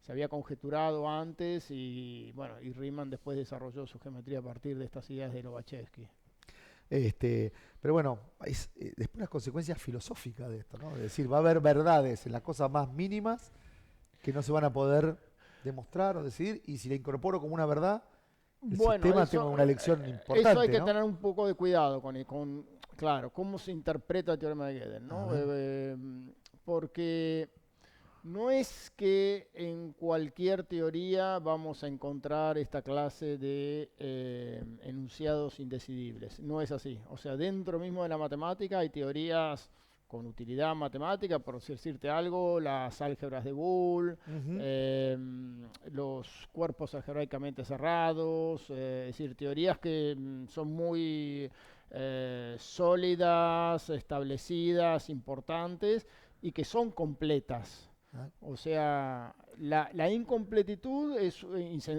Speaker 3: se había conjeturado antes y, bueno, y Riemann después desarrolló su geometría a partir de estas ideas de Lobachevsky.
Speaker 1: Pero bueno, después las consecuencias filosóficas de esto, ¿no? Es decir, va a haber verdades en las cosas más mínimas que no se van a poder demostrar o decidir, y si la incorporo como una verdad, el sistema tiene una lección importante.
Speaker 3: Eso hay que
Speaker 1: ¿no?
Speaker 3: tener un poco de cuidado con claro, cómo se interpreta el teorema de Gödel, ¿no? Porque no es que en cualquier teoría vamos a encontrar esta clase de enunciados indecidibles. No es así. O sea, dentro mismo de la matemática hay teorías con utilidad matemática, por decirte algo, las álgebras de Boole, los cuerpos algebraicamente cerrados, es decir, teorías que son muy sólidas, establecidas, importantes y que son completas. O sea, la incompletitud es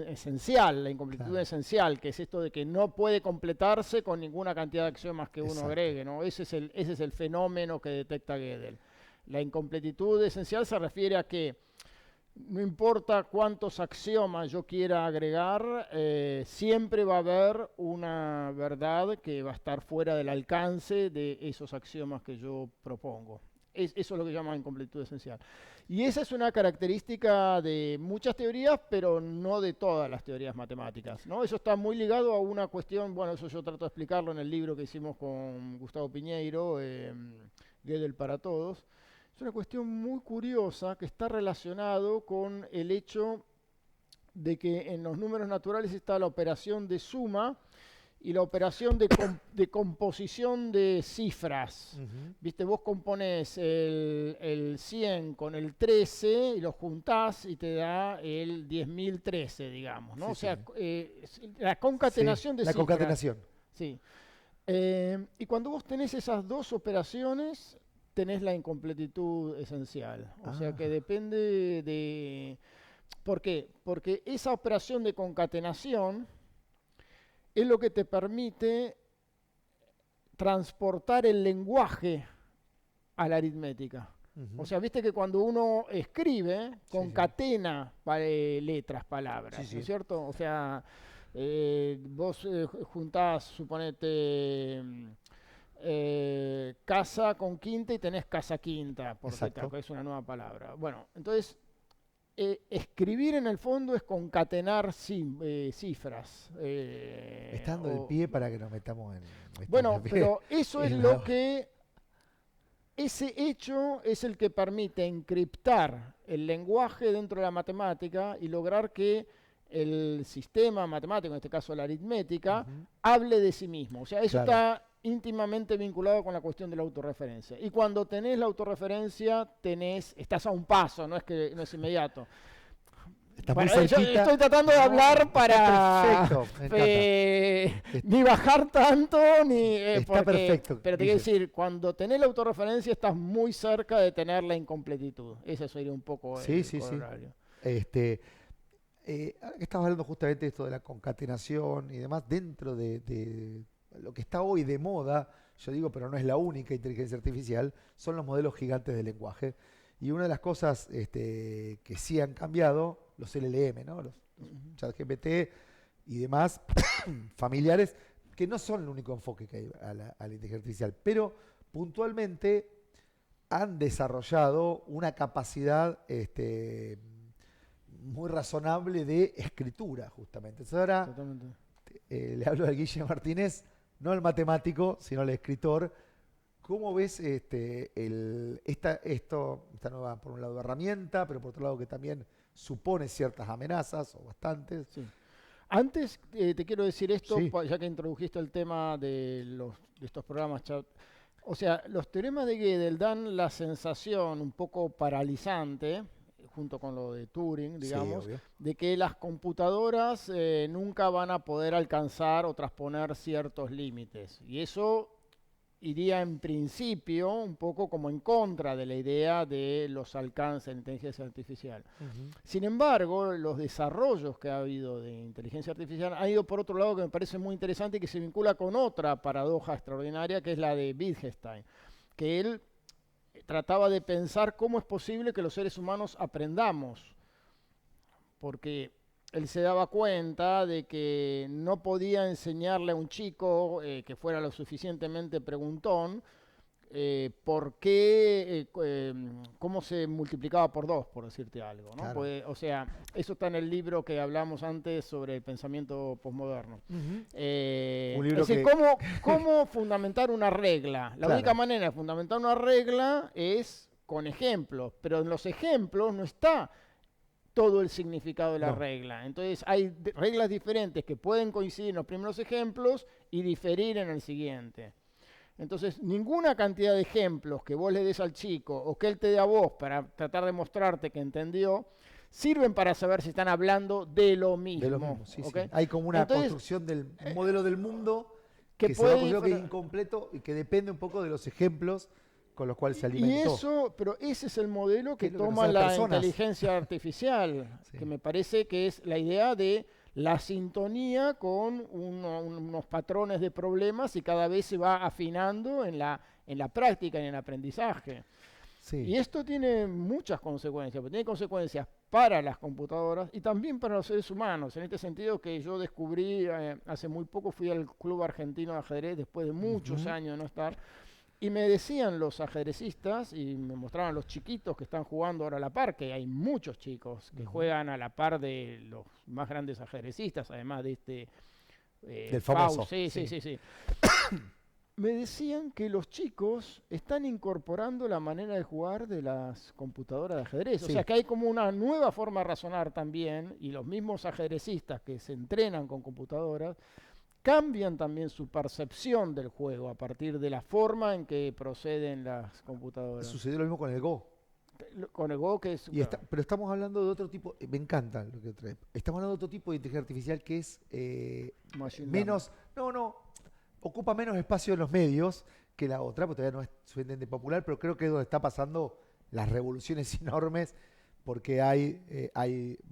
Speaker 3: esencial, la incompletitud esencial, que es esto de que no puede completarse con ninguna cantidad de axiomas que uno agregue, ¿no? Ese es el fenómeno que detecta Gödel. La incompletitud esencial se refiere a que no importa cuántos axiomas yo quiera agregar, siempre va a haber una verdad que va a estar fuera del alcance de esos axiomas que yo propongo. Eso es lo que llaman incompletitud esencial. Y esa es una característica de muchas teorías, pero no de todas las teorías matemáticas, ¿no? Eso está muy ligado a una cuestión, bueno, eso yo trato de explicarlo en el libro que hicimos con Gustavo Piñeiro, Gödel para todos. Es una cuestión muy curiosa que está relacionado con el hecho de que en los números naturales está la operación de suma y la operación de composición de cifras. ¿Viste? Vos componés el 100 con el 13 y los juntás y te da el 10.013, digamos, ¿no?
Speaker 1: Sí,
Speaker 3: o sea, la concatenación de
Speaker 1: la
Speaker 3: cifras.
Speaker 1: concatenación.
Speaker 3: Sí. Y cuando vos tenés esas dos operaciones, tenés la incompletitud esencial. O sea que depende de... ¿Por qué? Porque esa operación de concatenación es lo que te permite transportar el lenguaje a la aritmética. O sea, viste que cuando uno escribe, concatena letras, palabras, ¿no es cierto? O sea, vos juntás, suponete, casa con quinta y tenés casa quinta, por decirte, que es una nueva palabra. Bueno, entonces... escribir en el fondo es concatenar cifras.
Speaker 1: Está dando el pie para que nos metamos en...
Speaker 3: Bueno, pero eso es lo que... Ese hecho es el que permite encriptar el lenguaje dentro de la matemática y lograr que el sistema matemático, en este caso la aritmética, hable de sí mismo. O sea, eso está íntimamente vinculado con la cuestión de la autorreferencia. Y cuando tenés la autorreferencia, estás a un paso, no es inmediato. Yo estoy tratando de hablar para ni bajar tanto, ni...
Speaker 1: está perfecto.
Speaker 3: Pero te quiero decir, cuando tenés la autorreferencia, estás muy cerca de tener la incompletitud. Ese sería un poco el corolario.
Speaker 1: Ahora que estabas hablando justamente de esto de la concatenación y demás, dentro de lo que está hoy de moda, yo digo, pero no es la única inteligencia artificial, son los modelos gigantes de lenguaje. Y una de las cosas que sí han cambiado, los LLM, ¿no? Los ChatGPT y demás, familiares, que no son el único enfoque que hay a la inteligencia artificial, pero puntualmente han desarrollado una capacidad muy razonable de escritura, justamente. Entonces ahora le hablo a Guille Martínez, no el matemático, sino el escritor. ¿Cómo ves esta nueva, por un lado, herramienta, pero por otro lado que también supone ciertas amenazas, o bastantes.
Speaker 3: Sí. Antes te quiero decir esto,
Speaker 1: Sí.
Speaker 3: ya que introdujiste el tema de estos programas. O sea, los teoremas de Gödel dan la sensación un poco paralizante, junto con lo de Turing, digamos,
Speaker 1: Sí, obvio.
Speaker 3: de que las computadoras nunca van a poder alcanzar o transponer ciertos límites. Y eso iría en principio un poco como en contra de la idea de los alcances de la inteligencia artificial. Sin embargo, los desarrollos que ha habido de inteligencia artificial han ido por otro lado que me parece muy interesante y que se vincula con otra paradoja extraordinaria, que es la de Wittgenstein, que él trataba de pensar cómo es posible que los seres humanos aprendamos, porque él se daba cuenta de que no podía enseñarle a un chico que fuera lo suficientemente preguntón cómo se multiplicaba por 2, por decirte algo, ¿no?
Speaker 1: Claro.
Speaker 3: Pues, o sea, eso está en el libro que hablamos antes sobre el pensamiento posmoderno.
Speaker 1: Un libro
Speaker 3: es decir,
Speaker 1: que-
Speaker 3: ¿cómo fundamentar una regla? La
Speaker 1: Claro.
Speaker 3: única manera de fundamentar una regla es con ejemplos, pero en los ejemplos no está todo el significado de la
Speaker 1: No.
Speaker 3: regla. Entonces hay reglas diferentes que pueden coincidir en los primeros ejemplos y diferir en el siguiente. Entonces, ninguna cantidad de ejemplos que vos le des al chico o que él te dé a vos para tratar de mostrarte que entendió, sirven para saber si están hablando de lo mismo.
Speaker 1: De lo mismo, sí,
Speaker 3: ¿ok?
Speaker 1: sí. Hay como una
Speaker 3: Entonces,
Speaker 1: construcción del modelo del mundo
Speaker 3: que
Speaker 1: que se va
Speaker 3: puede
Speaker 1: construyendo que es
Speaker 3: diferer-
Speaker 1: incompleto y que depende un poco de los ejemplos con los cuales se
Speaker 3: Y
Speaker 1: alimentó.
Speaker 3: pero ese es el modelo que
Speaker 1: Es lo que nos
Speaker 3: toma
Speaker 1: hace
Speaker 3: la
Speaker 1: personas.
Speaker 3: inteligencia artificial,
Speaker 1: Sí.
Speaker 3: que me parece que es la idea de la sintonía con unos patrones de problemas y cada vez se va afinando en la práctica y en el aprendizaje.
Speaker 1: Sí.
Speaker 3: Y esto tiene muchas consecuencias, porque tiene consecuencias para las computadoras y también para los seres humanos. En este sentido que yo descubrí hace muy poco, fui al Club Argentino de Ajedrez después de muchos años de no estar, y me decían los ajedrecistas, y me mostraban los chiquitos que están jugando ahora a la par, que hay muchos chicos que juegan a la par de los más grandes ajedrecistas, además de este
Speaker 1: Del famoso,
Speaker 3: Faust. Sí,
Speaker 1: sí.
Speaker 3: sí, sí, sí. Me decían que los chicos están incorporando la manera de jugar de las computadoras de ajedrez. O
Speaker 1: Sí.
Speaker 3: sea que hay como una nueva forma de razonar también, y los mismos ajedrecistas que se entrenan con computadoras cambian también su percepción del juego a partir de la forma en que proceden las computadoras.
Speaker 1: Sucedió lo mismo con el Go.
Speaker 3: Con el Go, que es...
Speaker 1: Pero estamos hablando de otro tipo, me encanta lo que trae. Estamos hablando de otro tipo de inteligencia artificial que es
Speaker 3: Machine
Speaker 1: menos, ocupa menos espacio en los medios que la otra, porque todavía no es suficientemente popular, pero creo que es donde está pasando las revoluciones enormes, porque va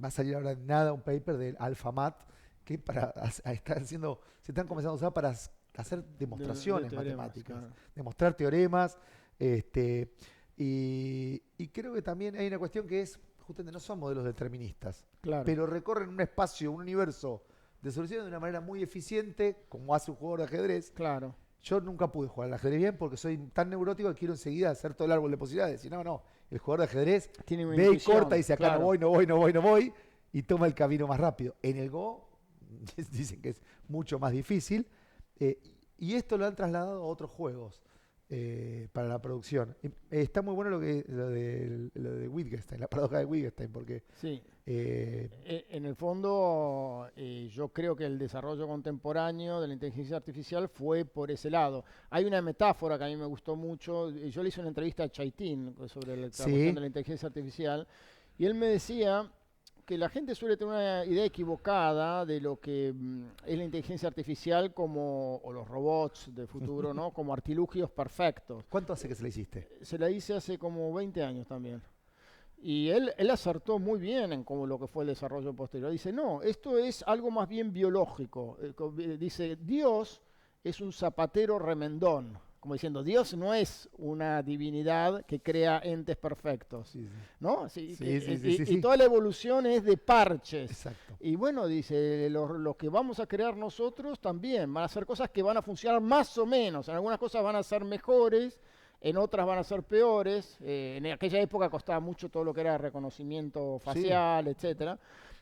Speaker 1: a salir ahora en nada un paper del AlphaMath, que se están comenzando a usar para hacer demostraciones
Speaker 3: de teoremas,
Speaker 1: matemáticas,
Speaker 3: claro.
Speaker 1: demostrar teoremas, y creo que también hay una cuestión que es, justamente no son modelos deterministas,
Speaker 3: Claro.
Speaker 1: pero recorren un espacio, un universo de soluciones de una manera muy eficiente, como hace un jugador de ajedrez.
Speaker 3: Claro.
Speaker 1: Yo nunca pude jugar al ajedrez bien porque soy tan neurótico que quiero enseguida hacer todo el árbol de posibilidades. Y no, el jugador de ajedrez
Speaker 3: Tiene una
Speaker 1: ve y
Speaker 3: intuición,
Speaker 1: corta y dice acá
Speaker 3: claro.
Speaker 1: no voy, y toma el camino más rápido. En el Go dicen que es mucho más difícil, y esto lo han trasladado a otros juegos para la producción. Está muy bueno lo de Wittgenstein, la paradoja de Wittgenstein, porque
Speaker 3: Sí. En el fondo, yo creo que el desarrollo contemporáneo de la inteligencia artificial fue por ese lado. Hay una metáfora que a mí me gustó mucho. Yo le hice una entrevista a Chaitin sobre la
Speaker 1: Sí.
Speaker 3: cuestión de la inteligencia artificial, y él me decía que la gente suele tener una idea equivocada de lo que es la inteligencia artificial o los robots del futuro, ¿no? Como artilugios perfectos.
Speaker 1: ¿cuánto hace que se la hiciste?
Speaker 3: Se la hice hace como 20 años también. Y él acertó muy bien en cómo lo que fue el desarrollo posterior. Dice, no, esto es algo más bien biológico. Dice, Dios es un zapatero remendón. Como diciendo, Dios no es una divinidad que crea entes perfectos.
Speaker 1: Sí, sí.
Speaker 3: ¿No?
Speaker 1: Sí,
Speaker 3: Y
Speaker 1: sí.
Speaker 3: toda la evolución es de parches.
Speaker 1: Exacto.
Speaker 3: Y bueno, dice, lo que vamos a crear nosotros también van a ser cosas que van a funcionar más o menos. En algunas cosas van a ser mejores, en otras van a ser peores. En aquella época costaba mucho todo lo que era reconocimiento facial, etcétera,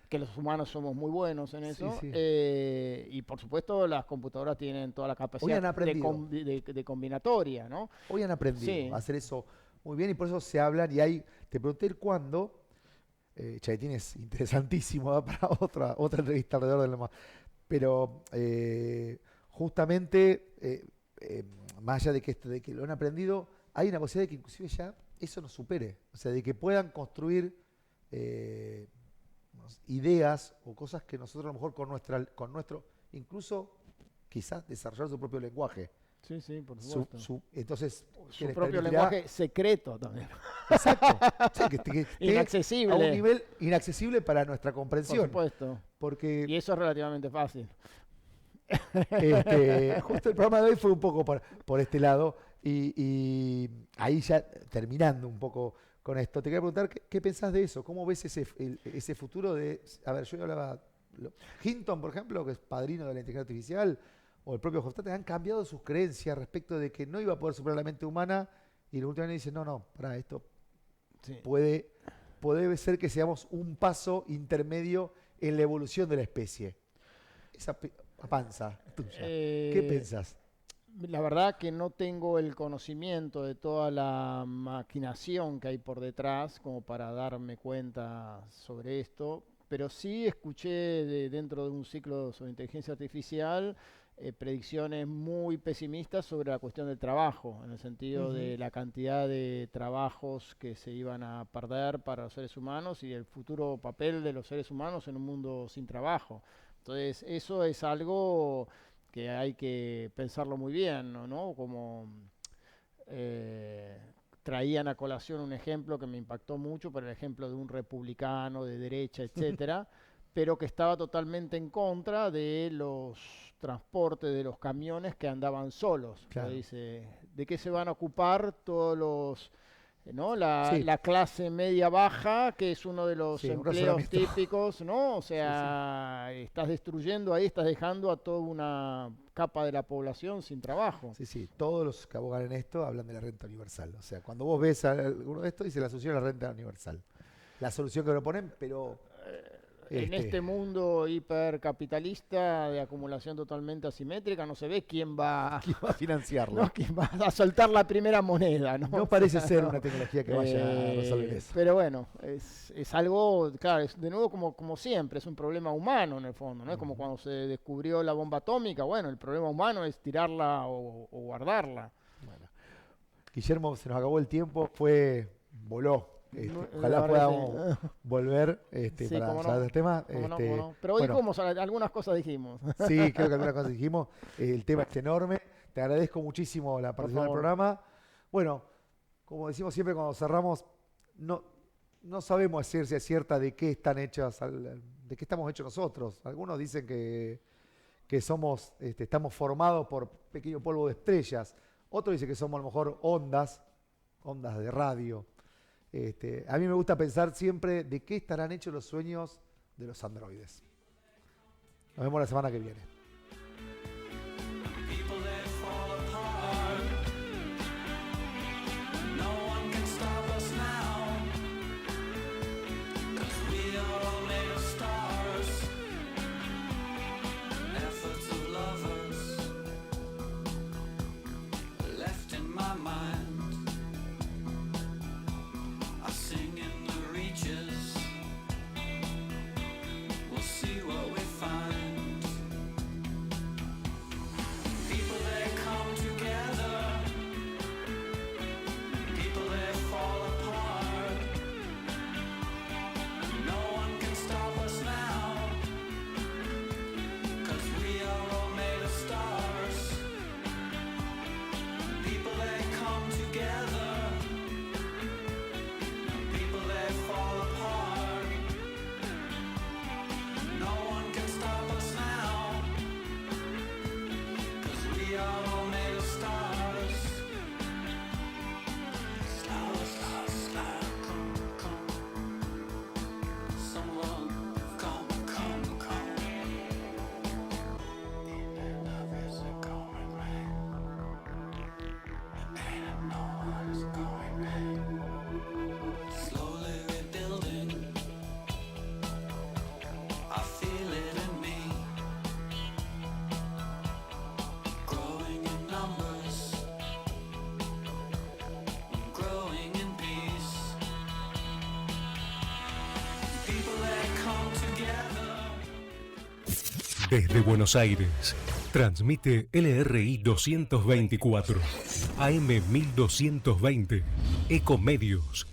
Speaker 3: que los humanos somos muy buenos en eso.
Speaker 1: Sí.
Speaker 3: Y por supuesto las computadoras tienen toda la
Speaker 1: Hoy
Speaker 3: capacidad
Speaker 1: han aprendido.
Speaker 3: de combinatoria, ¿no?
Speaker 1: Hoy han aprendido
Speaker 3: Sí.
Speaker 1: a hacer eso muy bien, y por eso se hablan, te pregunté cuándo, Chaitín es interesantísimo, da para otra entrevista alrededor del lenguaje. Pero justamente, más allá de que lo han aprendido, hay una posibilidad de que inclusive ya eso nos supere. O sea, de que puedan construir ideas o cosas que nosotros a lo mejor con nuestro, incluso quizás desarrollar su propio lenguaje.
Speaker 3: Sí, por supuesto.
Speaker 1: Entonces,
Speaker 3: su propio lenguaje secreto también.
Speaker 1: Exacto. Sí, que esté
Speaker 3: inaccesible.
Speaker 1: A un nivel inaccesible para nuestra comprensión.
Speaker 3: Por supuesto.
Speaker 1: Porque
Speaker 3: Y eso es relativamente fácil.
Speaker 1: Justo el programa de hoy fue un poco por este lado. Y ahí ya terminando un poco con esto, te quería preguntar, ¿qué pensás de eso? ¿Cómo ves ese futuro de... A ver, yo hablaba... Hinton, por ejemplo, que es padrino de la inteligencia artificial, o el propio Hofstadter, han cambiado sus creencias respecto de que no iba a poder superar la mente humana, y en el último año dicen, no, pará, esto puede ser que seamos un paso intermedio en la evolución de la especie. Esa panza tuya, ¿qué pensás?
Speaker 3: La verdad que no tengo el conocimiento de toda la maquinación que hay por detrás como para darme cuenta sobre esto, pero sí escuché dentro de un ciclo sobre inteligencia artificial predicciones muy pesimistas sobre la cuestión del trabajo, en el sentido de la cantidad de trabajos que se iban a perder para los seres humanos y el futuro papel de los seres humanos en un mundo sin trabajo. Entonces, eso es algo que hay que pensarlo muy bien, ¿no? Como traían a colación un ejemplo que me impactó mucho, por el ejemplo de un republicano de derecha, etcétera, pero que estaba totalmente en contra de los transportes de los camiones que andaban solos.
Speaker 1: Claro.
Speaker 3: Dice, ¿de qué se van a ocupar todos los... ¿no? La clase media baja, que es uno de los empleos típicos, ¿no? O sea, estás destruyendo ahí, estás dejando a toda una capa de la población sin trabajo.
Speaker 1: Sí, todos los que abogan en esto hablan de la renta universal. O sea, cuando vos ves a alguno de estos, dice la solución es la renta universal. La solución que proponen, pero...
Speaker 3: En este mundo hipercapitalista de acumulación totalmente asimétrica, no se ve quién va
Speaker 1: a financiarlo.
Speaker 3: ¿no? ¿Quién va a soltar la primera moneda? No
Speaker 1: parece ser una tecnología que vaya a resolver eso.
Speaker 3: Pero bueno, es algo, claro, es de nuevo como siempre, es un problema humano en el fondo, ¿no? Es como cuando se descubrió la bomba atómica, bueno, el problema humano es tirarla o guardarla.
Speaker 1: Bueno, Guillermo, se nos acabó el tiempo, voló. Ojalá podamos volver para hablar del tema.
Speaker 3: Pero hoy algunas cosas dijimos.
Speaker 1: Sí, creo que algunas cosas dijimos. El tema es enorme. Te agradezco muchísimo la participación del programa. Bueno, como decimos siempre cuando cerramos, no sabemos a ciencia cierta de qué están hechas, de qué estamos hechos nosotros. Algunos dicen que somos, estamos formados por pequeño polvo de estrellas. Otros dicen que somos a lo mejor ondas de radio. A mí me gusta pensar siempre de qué estarán hechos los sueños de los androides. Nos vemos la semana que viene.
Speaker 2: See what we find.
Speaker 4: Desde Buenos Aires, transmite LRI 224, AM 1220, Ecomedios.